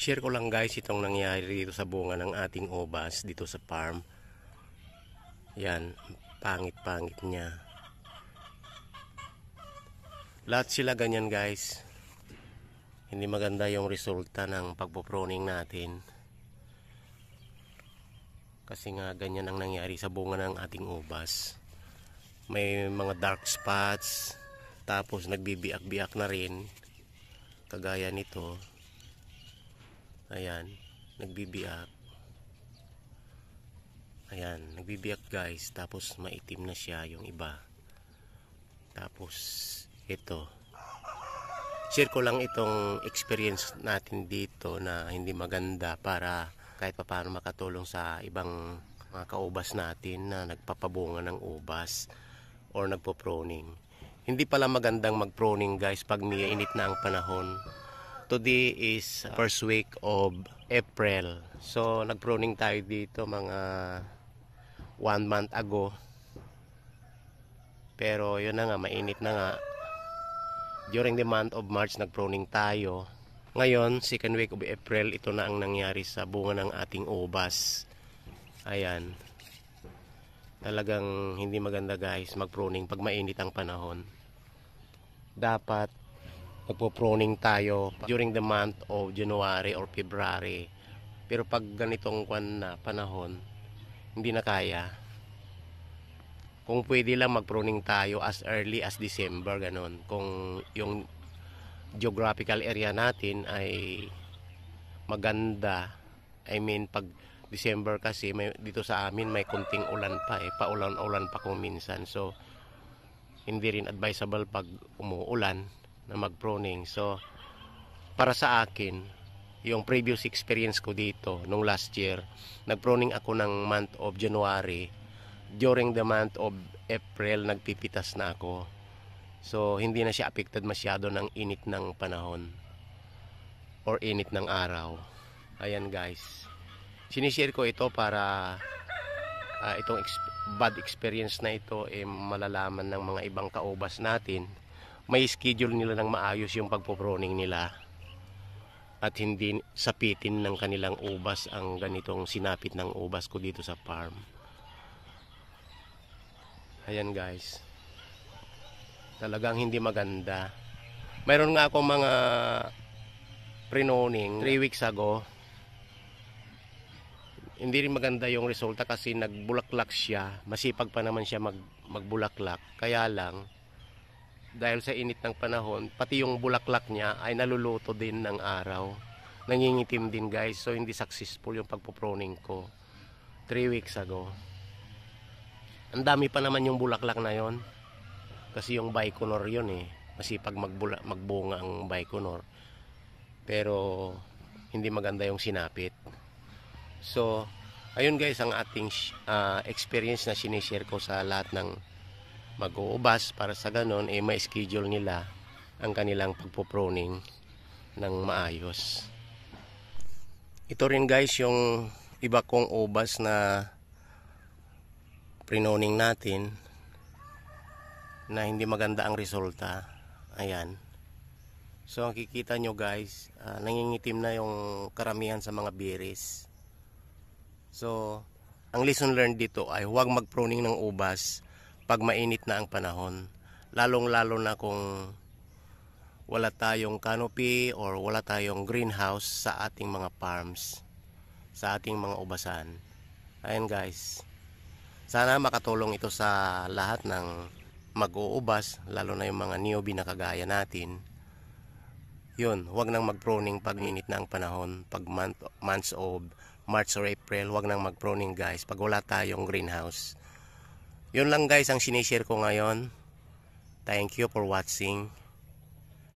Sinishare ko lang guys itong nangyari dito sa bunga ng ating obas dito sa farm. Yan, pangit-pangit niya. Lahat sila ganyan guys. Hindi maganda yung resulta ng pagpo-pruning natin. Kasi nga ganyan ang nangyari sa bunga ng ating obas. May mga dark spots, tapos nagbibiak-biak na rin. Kagaya nito. Ayan, nagbibiak. Ayan, nagbibiak guys. Tapos maitim na siya yung iba. Tapos ito. Share ko lang itong experience natin dito na hindi maganda para kahit paano makatulong sa ibang mga kaubas natin na nagpapabunga ng ubas or nagpo-pruning. Hindi pala magandang mag-pruning guys pag miinit na ang panahon. Today is first week of April. So nag-pruning tayo dito mga 1 month ago. Pero yun na nga, mainit na nga. During the month of March nag-pruning tayo. Ngayon, second week of April, ito na ang nangyari sa bunga ng ating ubas. Ayan. Talagang hindi maganda guys mag-pruning pag mainit ang panahon. Dapat magpo-pruning tayo during the month of January or February. Pero pag ganitong panahon, hindi na kaya. Kung pwede lang mag-pruning tayo as early as December, ganon. Kung yung geographical area natin ay maganda. I mean, pag December kasi dito sa amin may kunting ulan pa paulan-ulan pa kung minsan. So, hindi rin advisable pag umuulan na mag-pruning. So, para sa akin, yung previous experience ko dito nung last year, nag-pruning ako ng month of January. During the month of April, nagpipitas na ako. So, hindi na siya affected masyado ng init ng panahon or init ng araw. Ayan guys. Sinishare ko ito para itong bad experience na ito malalaman ng mga ibang kaubas natin. May schedule nila ng maayos yung pagpo-pruning nila at hindi sapitin ng kanilang ubas ang ganitong sinapit ng ubas ko dito sa farm. Ayan guys. Talagang hindi maganda. Mayroon nga akong mga pruning 3 weeks ago. Hindi rin maganda yung resulta kasi nagbulaklak siya. Masipag pa naman siya magbulaklak. Kaya lang, dahil sa init ng panahon, pati yung bulaklak niya ay naluluto din ng araw. Nangingitim din guys. So hindi successful yung pagpo-pruning ko 3 weeks ago. Ang dami pa naman yung bulaklak na yon. Kasi yung Baikonur yun masipag magbunga ang Baikonur. Pero hindi maganda yung sinapit. So, ayun guys ang ating experience na sinishare ko sa lahat ng mag-uubas para sa ganon may schedule nila ang kanilang pagpo-pruning ng maayos. Ito rin guys yung iba kong ubas na pruning natin na hindi maganda ang resulta. Ayan. So ang kikita nyo guys, nangingitim na yung karamihan sa mga berries. So ang lesson learned dito ay huwag mag-pruning ng ubas pag mainit na ang panahon. Lalong-lalo na kung wala tayong canopy or wala tayong greenhouse sa ating mga farms, sa ating mga ubasan. Ayan guys. Sana makatulong ito sa lahat ng mag-uubas, lalo na yung mga newbie na kagaya natin. Yun, huwag nang mag-pruning pag init na ang panahon. Pag months of March or April, huwag nang mag-pruning guys pag wala tayong greenhouse. Yun lang guys ang sinishare ko ngayon. Thank you for watching.